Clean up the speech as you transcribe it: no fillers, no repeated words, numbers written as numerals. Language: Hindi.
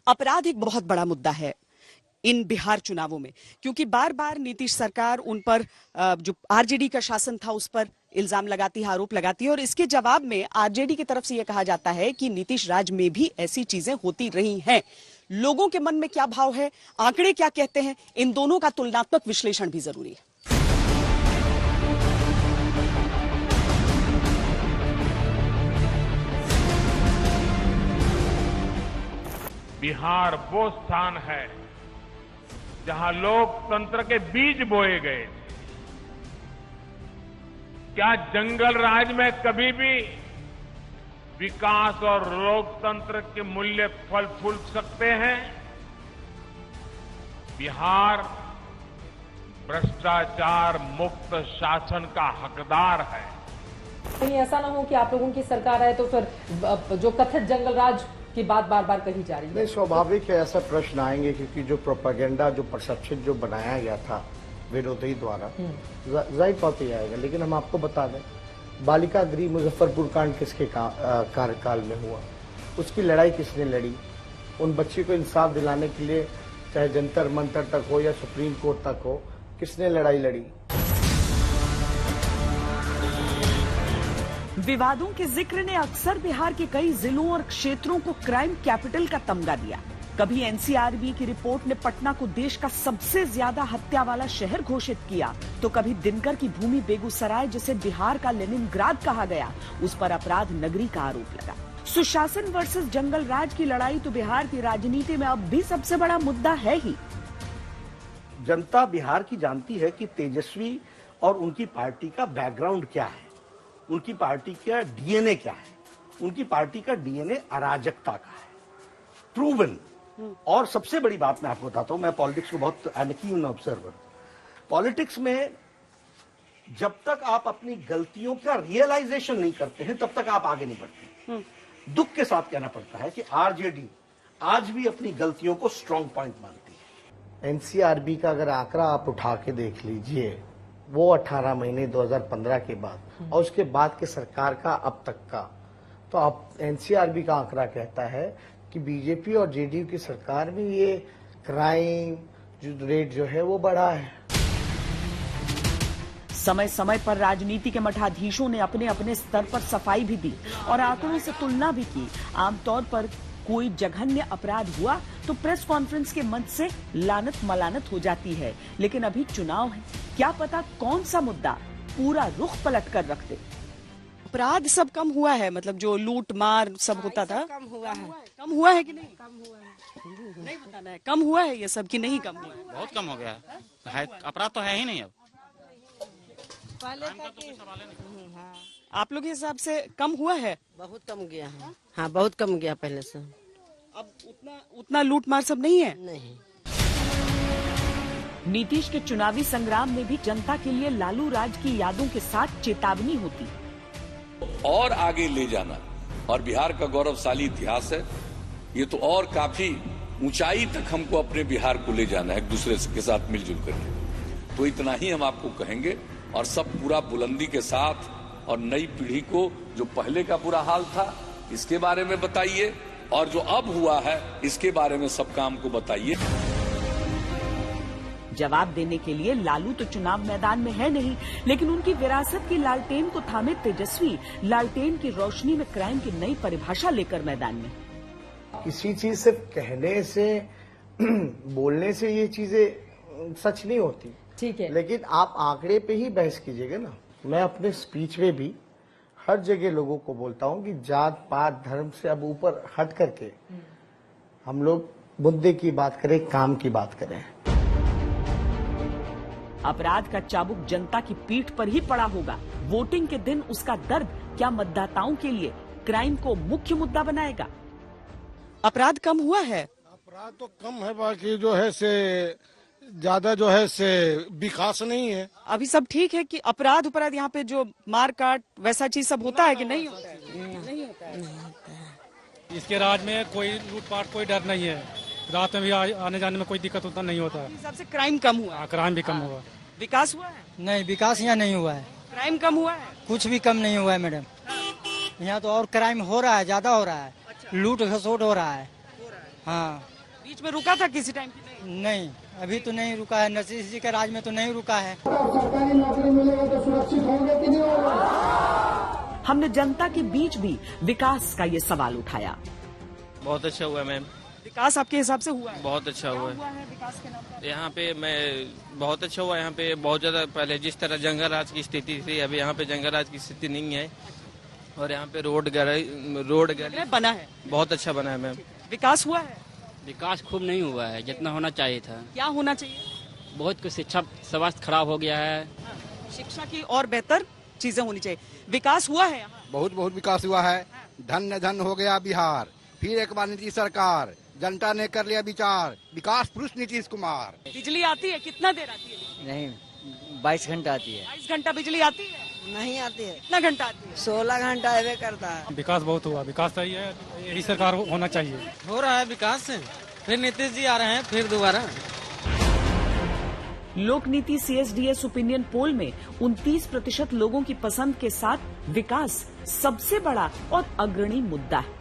अपराध एक बहुत बड़ा मुद्दा है इन बिहार चुनावों में, क्योंकि बार बार नीतीश सरकार उन पर जो आरजेडी का शासन था उस पर इल्जाम लगाती है, आरोप लगाती है, और इसके जवाब में आरजेडी की तरफ से यह कहा जाता है कि नीतीश राज में भी ऐसी चीजें होती रही हैं। लोगों के मन में क्या भाव है, आंकड़े क्या कहते हैं, इन दोनों का तुलनात्मक विश्लेषण भी जरूरी है। बिहार वो स्थान है जहां लोकतंत्र के बीज बोए गए थे। क्या जंगल राज में कभी भी विकास और लोकतंत्र के मूल्य फल फूल सकते हैं? बिहार भ्रष्टाचार मुक्त शासन का हकदार है। कहीं ऐसा ना हो कि आप लोगों की सरकार है तो फिर जो कथित जंगल राज की बात बार बार कही जा रही है। नहीं, स्वाभाविक है ऐसा प्रश्न आएंगे, क्योंकि जो प्रोपेगेंडा, जो परसेप्शन जो बनाया गया था विरोधी द्वारा, जाहिर तौर पर आएगा। लेकिन हम आपको बता दें, बालिका गृह मुजफ्फरपुर कांड किसके कार्यकाल में हुआ, उसकी लड़ाई किसने लड़ी, उन बच्ची को इंसाफ दिलाने के लिए चाहे जंतर मंतर तक हो या सुप्रीम कोर्ट तक हो, किसने लड़ाई लड़ी। विवादों के जिक्र ने अक्सर बिहार के कई जिलों और क्षेत्रों को क्राइम कैपिटल का तमगा दिया। कभी एनसीआरबी की रिपोर्ट ने पटना को देश का सबसे ज्यादा हत्या वाला शहर घोषित किया, तो कभी दिनकर की भूमि बेगूसराय, जिसे बिहार का लेनिनग्राद कहा गया, उस पर अपराध नगरी का आरोप लगा। सुशासन वर्सेस जंगल राज की लड़ाई तो बिहार की राजनीति में अब भी सबसे बड़ा मुद्दा है ही। जनता बिहार की जानती है कि तेजस्वी और उनकी पार्टी का बैकग्राउंड क्या है, उनकी पार्टी का डीएनए क्या है। उनकी पार्टी का डीएनए अराजकता का है, प्रूवन। और सबसे बड़ी बात मैं आपको बताता हूं, मैं पॉलिटिक्स को बहुत कीन ऑब्जर्वर। पॉलिटिक्स में जब तक आप अपनी गलतियों का रियलाइजेशन नहीं करते हैं, तब तक आप आगे नहीं बढ़ते। दुख के साथ कहना पड़ता है कि आरजेडी आज भी अपनी गलतियों को स्ट्रांग पॉइंट मानती है। एनसीआरबी का अगर आंकड़ा आप उठा के देख लीजिए, वो 18 महीने 2015 के बाद और उसके बाद के सरकार का अब तक का, तो अब एनसीआरबी का आंकड़ा कहता है कि बीजेपी और जेडीयू की सरकार में ये क्राइम जो रेट जो है वो बढ़ा है। समय समय पर राजनीति के मठाधीशों ने अपने अपने स्तर पर सफाई भी दी और आंकड़ों से तुलना भी की। आमतौर पर कोई जघन्य अपराध हुआ तो प्रेस कॉन्फ्रेंस के मंच से लानत मलानत हो जाती है, लेकिन अभी चुनाव है, क्या पता कौन सा मुद्दा पूरा रुख पलट कर रख दे। अपराध सब कम हुआ है, मतलब जो लूट मार सब होता था, कम हुआ है। कम हुआ है कि नहीं? कम हुआ है। नहीं बताना है कम हुआ है ये सब कि नहीं कम हुआ है? बहुत कम हो गया है, अपराध तो है ही नहीं अब। पहले हाँ। आप लोग के हिसाब से कम हुआ है? बहुत कम गया है। हाँ, बहुत कम गया पहले से। अब उतना लूट मार सब नहीं है? नहीं। नीतीश के चुनावी संग्राम में भी जनता के लिए लालू राज की यादों के साथ चेतावनी होती और आगे ले जाना, और बिहार का गौरवशाली इतिहास है ये, तो और काफी ऊंचाई तक हमको अपने बिहार को ले जाना है, एक दूसरे के साथ मिलजुल करके। तो इतना ही हम आपको कहेंगे, और सब पूरा बुलंदी के साथ, और नई पीढ़ी को जो पहले का बुरा हाल था इसके बारे में बताइए, और जो अब हुआ है इसके बारे में सब काम को बताइए। जवाब देने के लिए लालू तो चुनाव मैदान में है नहीं, लेकिन उनकी विरासत की लालटेन को थामे तेजस्वी लालटेन की रोशनी में क्राइम की नई परिभाषा लेकर मैदान में। किसी चीज सिर्फ कहने से बोलने से ये चीजें सच नहीं होती, ठीक है, लेकिन आप आंकड़े पे ही बहस कीजिएगा ना। मैं अपने स्पीच में भी हर जगह लोगों को बोलता हूँ कि जात पात धर्म से अब ऊपर हट करके हम लोग मुद्दे की बात करें, काम की बात करें। अपराध का चाबुक जनता की पीठ पर ही पड़ा होगा। वोटिंग के दिन उसका दर्द क्या मतदाताओं के लिए क्राइम को मुख्य मुद्दा बनाएगा? अपराध कम हुआ है? अपराध तो कम है, बाकी जो है से ज्यादा जो है से विकास नहीं है। अभी सब ठीक है कि अपराध यहाँ पे जो मार काट वैसा चीज सब होता है कि नहीं होता है? नहीं होता है। इसके राज में कोई लूटपाट कोई डर नहीं है, रात में भी आने जाने में कोई दिक्कत होता नहीं होता है। हिसाब से क्राइम कम हुआ? क्राइम भी कम हुआ। विकास हुआ है? नहीं, विकास यहाँ नहीं हुआ है। क्राइम कम हुआ है? कुछ भी कम नहीं हुआ है मैडम। यहाँ तो और क्राइम हो रहा है, ज्यादा हो रहा है। लूट खसोट हो रहा है। हाँ, बीच में रुका था किसी टाइम की? नहीं, अभी तो नहीं रुका है। नरसिंह जी के राज में तो नहीं रुका है। सरकारी नौकरी मिलेगा तो सुरक्षित होंगे कि नहीं होगा? हमने जनता के बीच भी विकास का ये सवाल उठाया। बहुत अच्छा हुआ मैम, विकास आपके हिसाब से हुआ है? बहुत अच्छा हुआ हुआ है विकास के नाम पर? यहाँ पे मैं बहुत अच्छा हुआ। यहाँ पे बहुत ज्यादा पहले जिस तरह जंगल राज की स्थिति थी, अभी यहाँ पे जंगल राज की स्थिति नहीं है। और यहाँ पे रोड गली बना है, बहुत अच्छा बना है मैम। विकास हुआ है? विकास खूब नहीं हुआ है जितना होना चाहिए था। क्या होना चाहिए? बहुत कुछ शिक्षा स्वास्थ्य खराब हो गया है। शिक्षा की और बेहतर चीजें होनी चाहिए। विकास हुआ है यहाँ? बहुत विकास हुआ है। धन धन हो गया बिहार। फिर एक बार नीतीश सरकार, जनता ने कर लिया विचार। विकास पुरुष नीतीश कुमार। बिजली आती है? कितना देर आती है? नहीं, 22 घंटा आती है। 22 घंटा बिजली आती है? नहीं आती है। कितना घंटा आती है? 16 घंटा ऐसे करता है। विकास बहुत हुआ, विकास सही है, यही सरकार होना चाहिए। हो रहा है विकास, फिर नीतीश जी आ रहे हैं, फिर दोबारा। लोक नीति CSDS ओपिनियन पोल में 29% लोगों की पसंद के साथ विकास सबसे बड़ा और अग्रणी मुद्दा है।